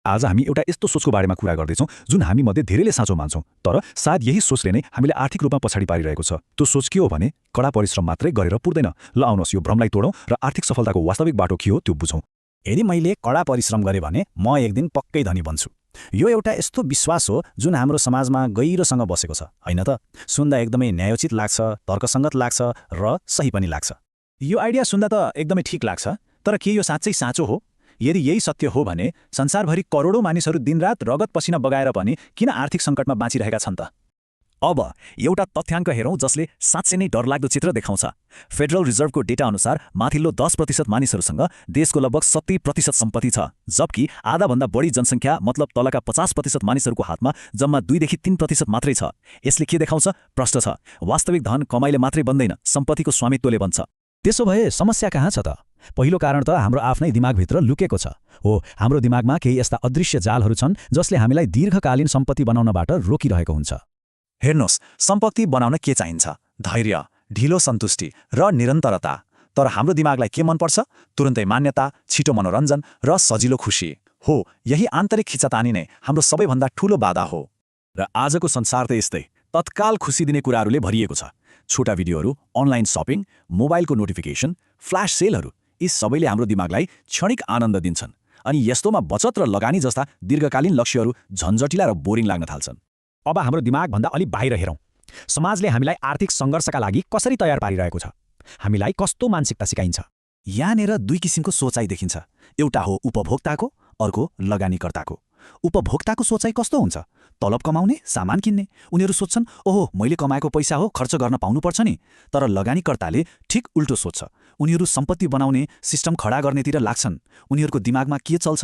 आज हामी एउटा यस्तो सोचको बारेमा कुरा गर्दैछौँ जुन हामी मध्ये धेरैले साँचो मान्छौँ, तर सायद यही सोचले नै हामीले आर्थिक रूपमा पछाडि पारिरहेको छ। त्यो सोच के हो भने कडा परिश्रम मात्रै गरेर पुग्दैन। ल आउनुहोस् यो भ्रमलाई तोडौँ र आर्थिक सफलताको वास्तविक बाटो के हो त्यो बुझौँ। यदि मैले कडा परिश्रम गरेँ भने म एक दिन पक्कै धनी बन्छु। यो एउटा यस्तो विश्वास हो जुन हाम्रो समाजमा गहिरोसँग बसेको छ, हैन त? सुन्दा एकदमै न्यायोचित लाग्छ, तर्कसङ्गत लाग्छ र सही पनि लाग्छ। यो आइडिया सुन्दा त एकदमै ठीक लाग्छ, तर के यो साँच्चै साँचो हो? यदि यही सत्य हो भने संसारभरि करोडौँ मानिसहरू दिनरात रगत पसिना बगाएर पनि किन आर्थिक सङ्कटमा बाँचिरहेका छन् त? अब एउटा तथ्याङ्क हेरौँ जसले साँच्चै नै डरलाग्दो चित्र देखाउँछ। फेडरल रिजर्भको डेटा अनुसार माथिल्लो 10% मानिसहरूसँग देशको लगभग 70% सम्पत्ति छ, जबकि आधाभन्दा बढी जनसङ्ख्या मतलब तलका 50% मानिसहरूको हातमा जम्मा 2 देखि 3% मात्रै छ। यसले के देखाउँछ? प्रश्न छ। वास्तविक धन कमाइले मात्रै बन्दैन, सम्पत्तिको स्वामित्वले बन्छ। त्यसो भए समस्या कहाँ छ त? पहिलो कारण त हाम्रो आफ्नै दिमागभित्र लुकेको छ। हो, हाम्रो दिमागमा केही यस्ता अदृश्य जालहरू छन् जसले हामीलाई दीर्घकालीन सम्पत्ति बनाउनबाट रोकिरहेको हुन्छ। हेर्नुहोस्, सम्पत्ति बनाउन के चाहिन्छ? धैर्य, ढिलो सन्तुष्टि र निरन्तरता। तर हाम्रो दिमागलाई के मनपर्छ? तुरुन्तै मान्यता, छिटो मनोरञ्जन र सजिलो खुसी। हो, यही आन्तरिक खिचातानी नै हाम्रो सबैभन्दा ठूलो बाधा हो। र आजको संसार त यस्तै तत्काल खुसी दिने कुराहरूले भरिएको छ। छोटा भिडियोहरू, अनलाइन सपिङ, मोबाइलको नोटिफिकेसन, फ्ल्यास सेलहरू, यी सबैले हाम्रो दिमागलाई क्षणिक आनन्द दिन्छन्। अनि यस्तोमा बचत र लगानी जस्ता दीर्घकालीन लक्ष्यहरू झन्झटिला र बोरिङ लाग्न थाल्छन्। अब हाम्रो दिमागभन्दा अलि बाहिर हेरौँ। समाजले हामीलाई आर्थिक सङ्घर्षका लागि कसरी तयार पारिरहेको छ? हामीलाई कस्तो मानसिकता सिकाइन्छ? यहाँनिर 2 किसिमको सोचाइ देखिन्छ। एउटा हो उपभोक्ताको, अर्को लगानीकर्ताको। उपभोक्ताको सोचाइ कस्तो हुन्छ? तलब कमाउने, सामान किन्ने। उनीहरू सोच्छन्, ओहो मैले कमाएको पैसा हो, खर्च गर्न पाउनुपर्छ नि। तर लगानीकर्ताले ठिक उल्टो सोच्छ। उनीहरू सम्पत्ति बनाउने, सिस्टम खडा गर्नेतिर लाग्छन्। उनीहरूको दिमागमा के चल्छ?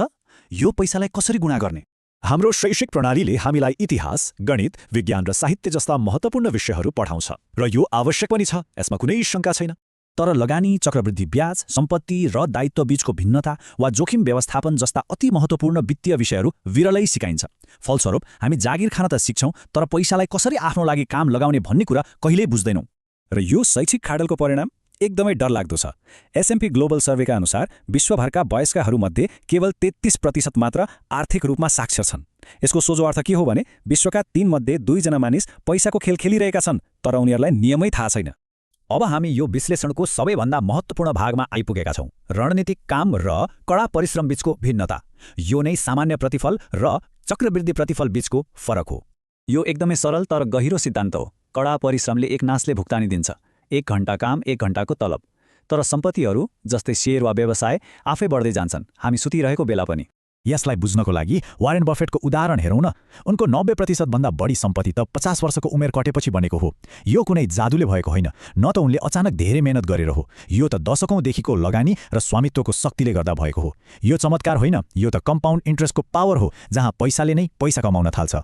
यो पैसालाई कसरी गुणा गर्ने? हाम्रो शैक्षिक प्रणालीले हामीलाई इतिहास, गणित, विज्ञान र साहित्य जस्ता महत्त्वपूर्ण विषयहरू पढाउँछ र यो आवश्यक पनि छ, यसमा कुनै शङ्का छैन। तर लगानी, चक्रवृद्धि ब्याज, सम्पत्ति र दायित्व बीचको भिन्नता वा जोखिम व्यवस्थापन जस्ता अति महत्त्वपूर्ण वित्तीय विषयहरू विरलै सिकाइन्छ। फलस्वरूप हामी जागिर खान त सिक्छौँ, तर पैसालाई कसरी आफ्नो लागि काम लगाउने भन्ने कुरा कहिल्यै बुझ्दैनौँ। र यो शैक्षिक खाडलको परिणाम एकदमै डरलाग्दो छ। S&P ग्लोबल सर्वेका अनुसार विश्वभरका वयस्कहरूमध्ये केवल 33% मात्र आर्थिक रूपमा साक्षर छन्। यसको सोझो अर्थ के हो भने विश्वका 3 मध्ये 2 जना मानिस पैसाको खेल खेलिरहेका छन्, तर उनीहरूलाई नियमै थाहा छैन। अब हामी यो विश्लेषणको सबैभन्दा महत्त्वपूर्ण भागमा आइपुगेका छौँ, रणनीतिक काम र कडा परिश्रम बीचको भिन्नता। यो नै सामान्य प्रतिफल र चक्रवृद्धि प्रतिफल बीचको फरक हो। यो एकदमै सरल तर गहिरो सिद्धान्त हो। कडा परिश्रमले एक नासले भुक्तानी दिन्छ, 1 घण्टा काम 1 घण्टाको तलब। तर सम्पत्तिहरू जस्तै शेयर वा व्यवसाय आफै बढ्दै जान्छन्, हामी सुतिरहेको बेला पनि। यसलाई बुझ्नको लागि वारेन बफेटको उदाहरण हेरौँ न। उनको 90% भन्दा बढी सम्पत्ति त 50 वर्षको उमेर कटेपछि बनेको हो। यो कुनै जादुले भएको होइन, न त उनले अचानक धेरै मेहनत गरेर हो। यो त दशकौँदेखिको लगानी र स्वामित्वको शक्तिले गर्दा भएको हो। यो चमत्कार होइन, यो त कम्पाउन्ड इन्ट्रेस्टको पावर हो, जहाँ पैसाले नै पैसा कमाउन थाल्छ।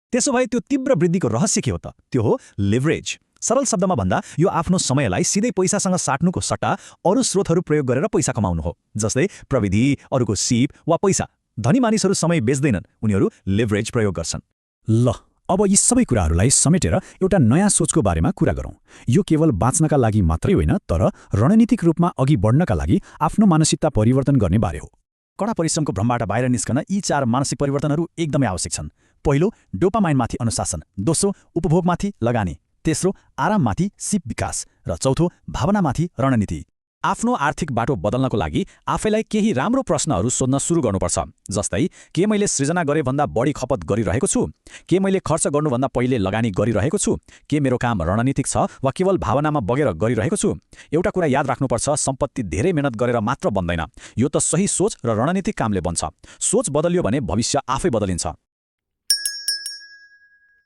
त्यसो भए त्यो तीव्र वृद्धिको रहस्य के हो त? त्यो हो लिभरेज। सरल शब्दमा भन्दा यो आफ्नो समयलाई सिधै पैसासँग साट्नुको सट्टा अरू स्रोतहरू प्रयोग गरेर पैसा कमाउनु हो, जस्तै प्रविधि, अरूको सिप वा पैसा। धनी मानिसहरू समय बेच्दैनन्, उनीहरू लिभरेज प्रयोग गर्छन्। ल, अब यी सबै कुराहरूलाई समेटेर एउटा नयाँ सोचको बारेमा कुरा गरौँ। यो केवल बाँच्नका लागि मात्रै होइन, तर रणनीतिक रूपमा अघि बढ्नका लागि आफ्नो मानसिकता परिवर्तन गर्ने बारे हो। कडा परिश्रमको भ्रमबाट बाहिर निस्कन यी 4 मानसिक परिवर्तनहरू एकदमै आवश्यक छन्। पहिलो, डोपामाइनमाथि अनुशासन। दोस्रो, उपभोगमाथि लगानी। तेस्रो, आराममाथि सिप विकास। र चौथो, भावनामाथि रणनीति। आफ्नो आर्थिक बाटो बदल्नको लागि आफैलाई केही राम्रो प्रश्नहरू सोध्न सुरु गर्नुपर्छ, जस्तै के मैले सृजना गरे भन्दा बढी खपत गरिरहेको छु? के मैले खर्च गर्नुभन्दा पहिले लगानी गरिरहेको छु? के मेरो काम रणनीतिक छ वा केवल भावनामा बगेर गरिरहेको छु? एउटा कुरा याद राख्नुपर्छ, सम्पत्ति धेरै मेहनत गरेर मात्र बन्दैन। यो त सही सोच र रणनीतिक कामले बन्छ। सोच बदलियो भने भविष्य आफै बदलिन्छ।